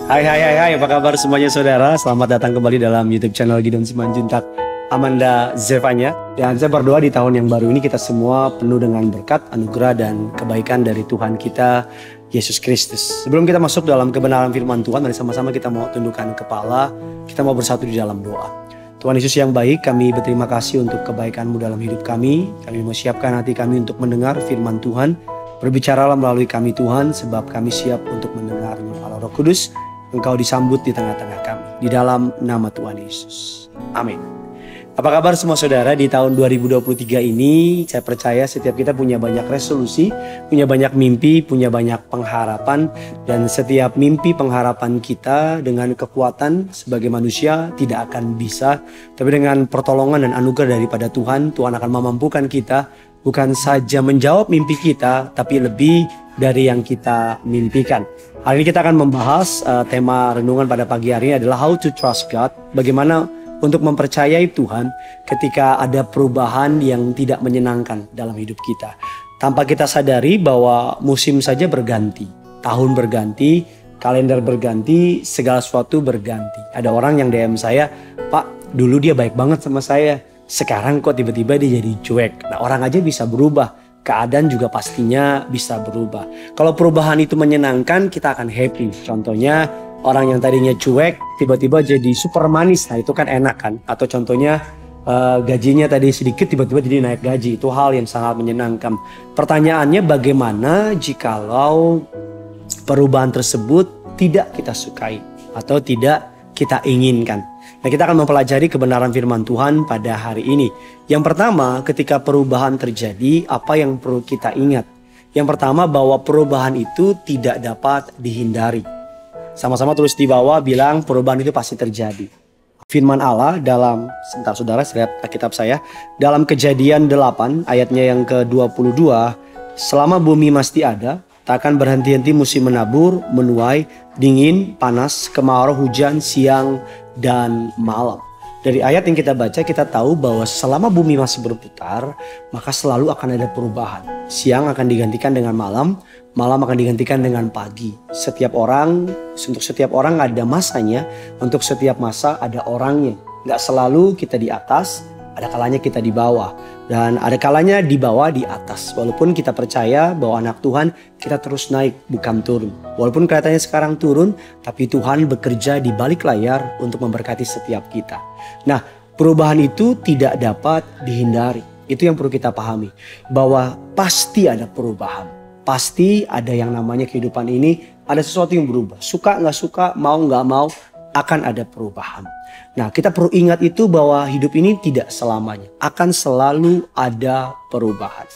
Hai, apa kabar semuanya saudara? Selamat datang kembali dalam YouTube channel Gideon Simanjuntak Amanda Zevanya. Dan saya berdoa di tahun yang baru ini kita semua penuh dengan berkat, anugerah, dan kebaikan dari Tuhan kita, Yesus Kristus. Sebelum kita masuk dalam kebenaran firman Tuhan, mari sama-sama kita mau tundukkan kepala, kita mau bersatu di dalam doa. Tuhan Yesus yang baik, kami berterima kasih untuk kebaikan-Mu dalam hidup kami. Kami mau siapkan hati kami untuk mendengar firman Tuhan. Berbicaralah melalui kami Tuhan, sebab kami siap untuk mendengarnya. Allah Roh Kudus, Engkau disambut di tengah-tengah kami. Di dalam nama Tuhan Yesus. Amin. Apa kabar semua saudara? Di tahun 2023 ini saya percaya setiap kita punya banyak resolusi, punya banyak mimpi, punya banyak pengharapan. Dan setiap mimpi pengharapan kita dengan kekuatan sebagai manusia tidak akan bisa. Tapi dengan pertolongan dan anugerah daripada Tuhan, Tuhan akan memampukan kita bukan saja menjawab mimpi kita, tapi lebih dari yang kita mimpikan. Hari ini kita akan membahas tema renungan pada pagi hari ini adalah How to Trust God. Bagaimana untuk mempercayai Tuhan ketika ada perubahan yang tidak menyenangkan dalam hidup kita. Tanpa kita sadari bahwa musim saja berganti, tahun berganti, kalender berganti, segala sesuatu berganti. Ada orang yang DM saya, "Pak, dulu dia baik banget sama saya. Sekarang kok tiba-tiba dia jadi cuek." Nah, orang aja bisa berubah. Keadaan juga pastinya bisa berubah. Kalau perubahan itu menyenangkan, kita akan happy. Contohnya, orang yang tadinya cuek, tiba-tiba jadi super manis. Nah, itu kan enak kan? Atau contohnya, gajinya tadi sedikit, tiba-tiba jadi naik gaji. Itu hal yang sangat menyenangkan. Pertanyaannya, bagaimana jikalau perubahan tersebut tidak kita sukai atau tidak kita inginkan? Nah, kita akan mempelajari kebenaran firman Tuhan pada hari ini. Yang pertama, ketika perubahan terjadi, apa yang perlu kita ingat? Yang pertama, bahwa perubahan itu tidak dapat dihindari. Sama-sama tulis di bawah, bilang perubahan itu pasti terjadi. Firman Allah dalam, sebentar saudara, saya lihat Alkitab saya. Dalam Kejadian 8 ayatnya yang ke-22, selama bumi masih ada, tak akan berhenti-henti musim menabur, menuai, dingin, panas, kemarau, hujan, siang, dan malam. Dari ayat yang kita baca kita tahu bahwa selama bumi masih berputar, maka selalu akan ada perubahan. Siang akan digantikan dengan malam, malam akan digantikan dengan pagi. Untuk setiap orang ada masanya, untuk setiap masa ada orangnya. Gak selalu kita di atas, ada kalanya kita di bawah. Dan ada kalanya di bawah, di atas. Walaupun kita percaya bahwa anak Tuhan, kita terus naik, bukan turun. Walaupun kelihatannya sekarang turun, tapi Tuhan bekerja di balik layar untuk memberkati setiap kita. Nah, perubahan itu tidak dapat dihindari. Itu yang perlu kita pahami. Bahwa pasti ada perubahan. Pasti ada yang namanya kehidupan ini, ada sesuatu yang berubah. Suka nggak suka, mau nggak mau, akan ada perubahan. Nah, kita perlu ingat itu bahwa hidup ini tidak selamanya. Akan selalu ada perubahan.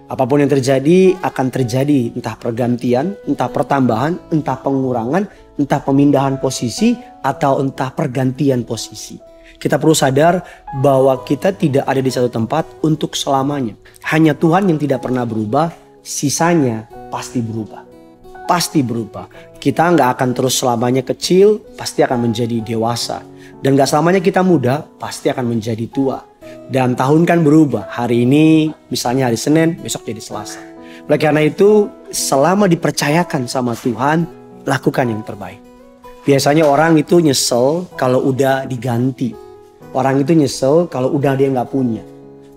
Apapun yang terjadi akan terjadi, entah pergantian, entah pertambahan, entah pengurangan, entah pemindahan posisi, atau entah pergantian posisi. Kita perlu sadar bahwa kita tidak ada di satu tempat untuk selamanya. Hanya Tuhan yang tidak pernah berubah, sisanya pasti berubah. Pasti berubah. Kita nggak akan terus selamanya kecil, pasti akan menjadi dewasa. Dan gak selamanya kita muda, pasti akan menjadi tua. Dan tahun kan berubah. Hari ini misalnya hari Senin, besok jadi Selasa. Oleh karena itu, selama dipercayakan sama Tuhan, lakukan yang terbaik. Biasanya orang itu nyesel kalau udah diganti. Orang itu nyesel kalau udah dia gak punya.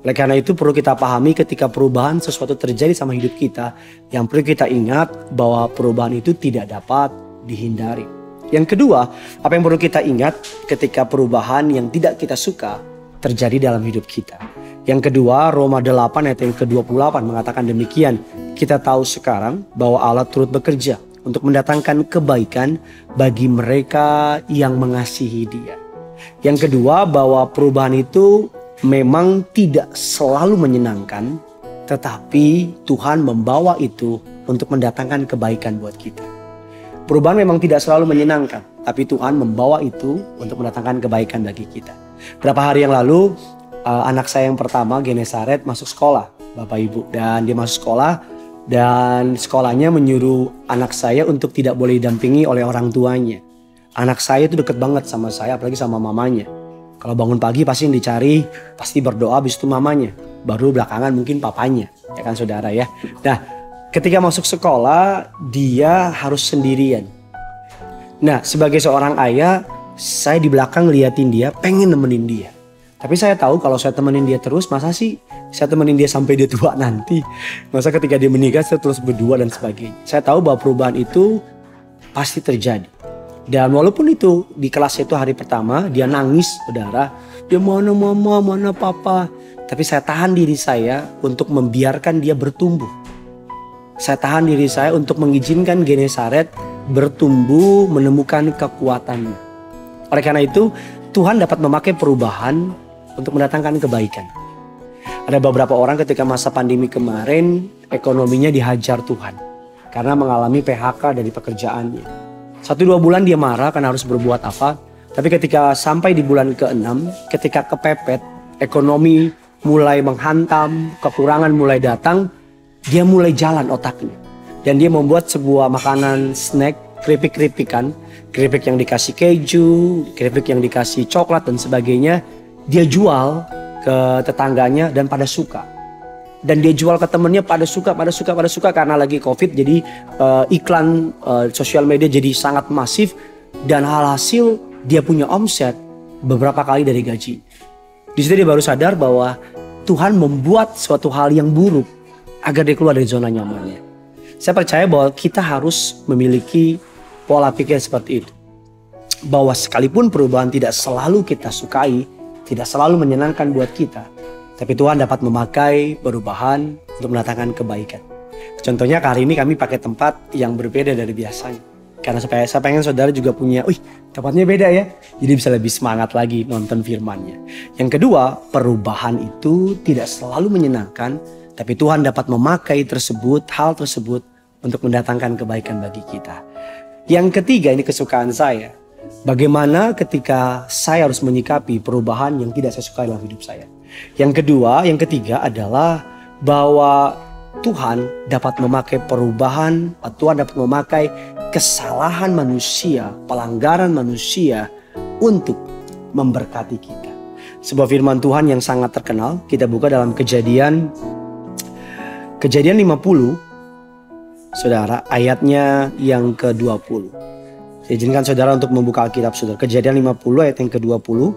Oleh karena itu perlu kita pahami ketika perubahan sesuatu terjadi sama hidup kita. Yang perlu kita ingat bahwa perubahan itu tidak dapat dihindari. Yang kedua, apa yang perlu kita ingat ketika perubahan yang tidak kita suka terjadi dalam hidup kita. Yang kedua, Roma 8 ayat yang ke-28 mengatakan demikian. Kita tahu sekarang bahwa Allah turut bekerja untuk mendatangkan kebaikan bagi mereka yang mengasihi Dia. Yang kedua, bahwa perubahan itu memang tidak selalu menyenangkan, tetapi Tuhan membawa itu untuk mendatangkan kebaikan buat kita. Perubahan memang tidak selalu menyenangkan, tapi Tuhan membawa itu untuk mendatangkan kebaikan bagi kita. Berapa hari yang lalu, anak saya yang pertama, Genesaret, masuk sekolah, Bapak Ibu. Dan dia masuk sekolah, dan sekolahnya menyuruh anak saya untuk tidak boleh didampingi oleh orang tuanya. Anak saya itu deket banget sama saya, apalagi sama mamanya. Kalau bangun pagi pasti yang dicari, pasti berdoa, habis itu mamanya. Baru belakangan mungkin papanya, ya kan saudara ya. Nah, ketika masuk sekolah, dia harus sendirian. Nah, sebagai seorang ayah, saya di belakang liatin dia, pengen nemenin dia. Tapi saya tahu kalau saya temenin dia terus, masa sih saya temenin dia sampai dia tua nanti? Masa ketika dia menikah saya terus berdua dan sebagainya. Saya tahu bahwa perubahan itu pasti terjadi. Dan walaupun itu di kelas itu hari pertama, dia nangis, saudara. Dia mana mama, mana papa. Tapi saya tahan diri saya untuk membiarkan dia bertumbuh. Saya tahan diri saya untuk mengizinkan Genesaret bertumbuh, menemukan kekuatannya. Oleh karena itu, Tuhan dapat memakai perubahan untuk mendatangkan kebaikan. Ada beberapa orang ketika masa pandemi kemarin, ekonominya dihajar Tuhan. Karena mengalami PHK dari pekerjaannya. 1-2 bulan dia marah karena harus berbuat apa. Tapi ketika sampai di bulan ke-6, ketika kepepet, ekonomi mulai menghantam, kekurangan mulai datang, dia mulai jalan otaknya. Dan dia membuat sebuah makanan snack, keripik-keripikan. Keripik yang dikasih keju, keripik yang dikasih coklat dan sebagainya. Dia jual ke tetangganya dan pada suka. Dan dia jual ke temennya pada suka karena lagi COVID. Jadi iklan sosial media jadi sangat masif. Dan hasil dia punya omset beberapa kali dari gaji. Di situ dia baru sadar bahwa Tuhan membuat suatu hal yang buruk agar dia keluar dari zona nyamannya. Saya percaya bahwa kita harus memiliki pola pikir seperti itu. Bahwa sekalipun perubahan tidak selalu kita sukai, tidak selalu menyenangkan buat kita, tapi Tuhan dapat memakai perubahan untuk mendatangkan kebaikan. Contohnya hari ini kami pakai tempat yang berbeda dari biasanya. Karena saya pengen saudara juga punya, tempatnya beda ya. Jadi bisa lebih semangat lagi nonton firman-Nya. Yang kedua, perubahan itu tidak selalu menyenangkan. Tapi Tuhan dapat memakai hal tersebut untuk mendatangkan kebaikan bagi kita. Yang ketiga, ini kesukaan saya. Bagaimana ketika saya harus menyikapi perubahan yang tidak saya sukai dalam hidup saya. Yang ketiga adalah bahwa Tuhan dapat memakai perubahan, Tuhan dapat memakai kesalahan manusia, pelanggaran manusia untuk memberkati kita. Sebuah firman Tuhan yang sangat terkenal, kita buka dalam Kejadian 50, saudara, ayatnya yang ke-20. Saya izinkan saudara untuk membuka Alkitab saudara. Kejadian 50 ayat yang ke-20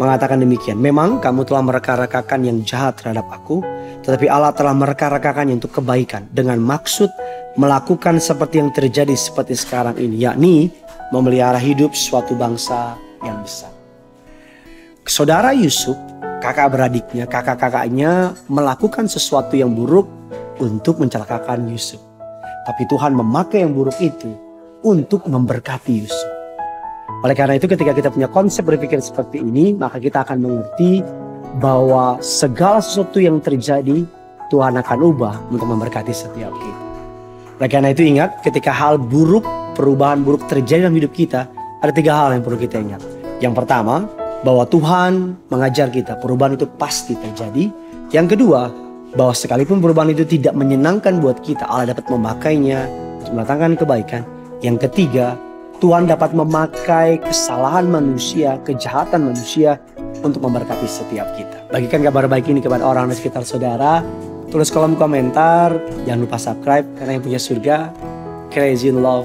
mengatakan demikian. Memang kamu telah mereka-rekakan yang jahat terhadap aku, tetapi Allah telah mereka-rekakannya untuk kebaikan dengan maksud melakukan seperti yang terjadi seperti sekarang ini, yakni memelihara hidup suatu bangsa yang besar. Saudara Yusuf, kakak-kakaknya melakukan sesuatu yang buruk untuk mencelakakan Yusuf. Tapi Tuhan memakai yang buruk itu untuk memberkati Yusuf. Oleh karena itu ketika kita punya konsep berpikir seperti ini, maka kita akan mengerti bahwa segala sesuatu yang terjadi Tuhan akan ubah untuk memberkati setiap kita. Oleh karena itu ingat, ketika hal buruk, perubahan buruk terjadi dalam hidup kita, ada 3 hal yang perlu kita ingat. Yang pertama, bahwa Tuhan mengajar kita perubahan itu pasti terjadi. Yang kedua, bahwa sekalipun perubahan itu tidak menyenangkan buat kita, Allah dapat memakainya untuk mendatangkan kebaikan. Yang ketiga, Tuhan dapat memakai kesalahan manusia, kejahatan manusia untuk memberkati setiap kita. Bagikan kabar baik ini kepada orang di sekitar saudara. Tulis kolom komentar, jangan lupa subscribe karena yang punya surga crazy in love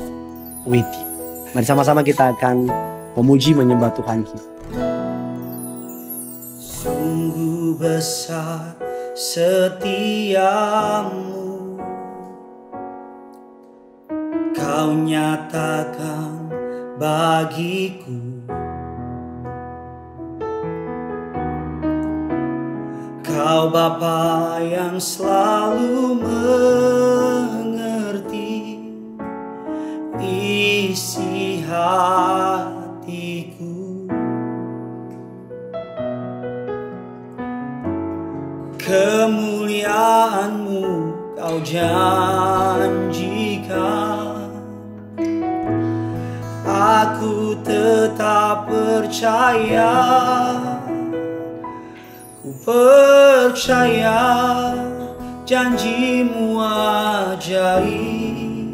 with you. Mari sama-sama kita akan memuji menyembah Tuhan kita. Sungguh besar setiamu, Kau nyatakan bagiku. Kau Bapa yang selalu mengerti isi hatiku. Kemuliaan-Mu Kau janjikan. Aku tetap percaya, ku percaya janji-Mu ajaib,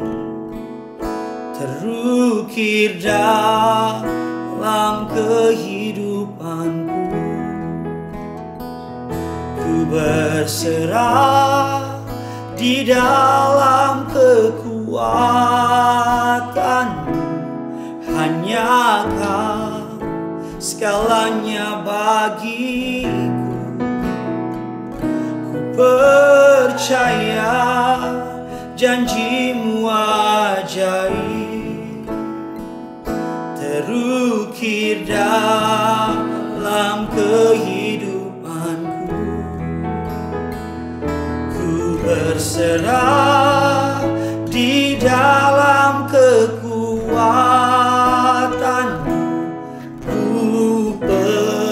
terukir dalam kehidupanku. Ku berserah di dalam kekuatan-Mu, segalanya bagiku. Ku percaya janjimu ajaib, terukir dalam kehidupanku. Ku berserah di dalam kekuatanmu. Ku percaya.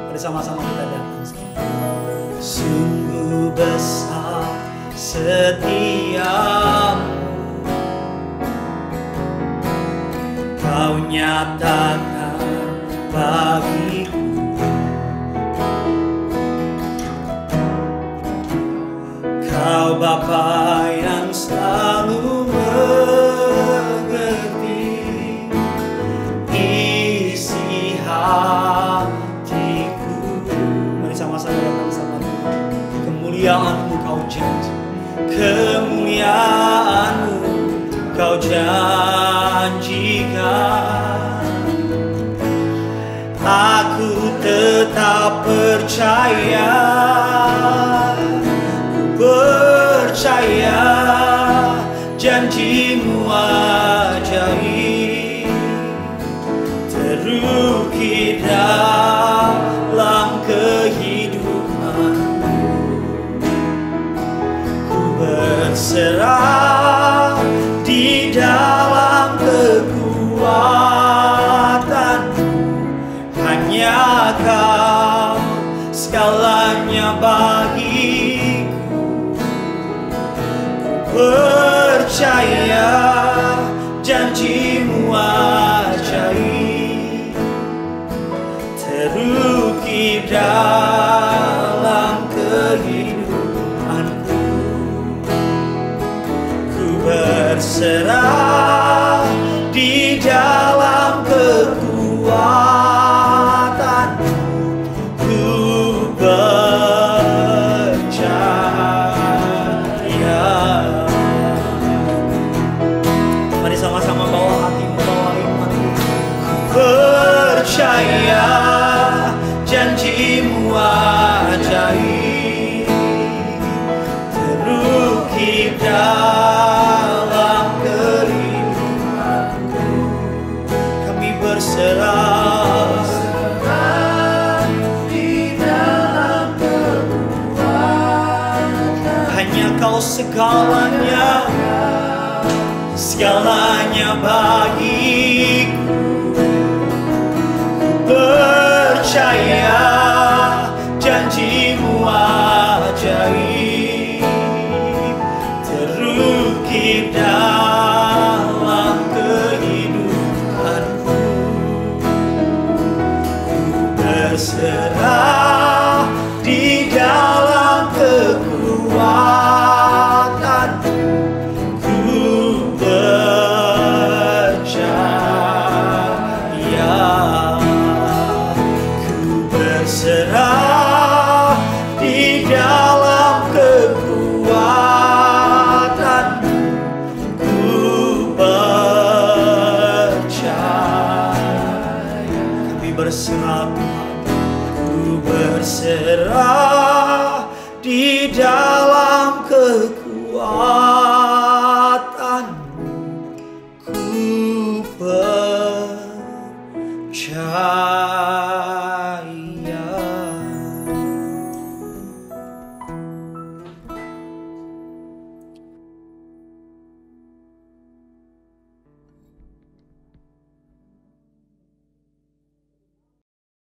Mari sama-sama kita datang. Sungguh besar setiamu, Kau nyatakan bagiku. Kau Bapa yang selalu mengerti isi hatiku. Mari sama-sama datang sama Tuhan. Kemuliaan-Mu Kau janji, kemuliaan-Mu Kau janjikan. Aku tetap percaya, percaya janjimu ajaib, terukir dalam kehidupanku. Ku berserah di dalam kekuatanmu. Hanya Kau segalanya bagiku. Percaya janjimu ajaib, terukir dalam kehidupanku. Ku berserah di dalam kekuatanmu. Ku percaya. Mari sama-sama bawa hatimu, bawa imanmu. Percaya janjimu ajaib, terukir dalam kehidupanku. Kami berserah di dalam kekuatan. Hanya Kau segalanya, segalanya bagiku. Percaya janjimu ajaib, terukir dalam kehidupanku. Ku berserah di dalam kekuatanmu. Berserah di dalam kekuatanmu. Ku percaya. Kami berserah Tuhan. Ku berserah di dalam kekuatanmu. Ku percaya.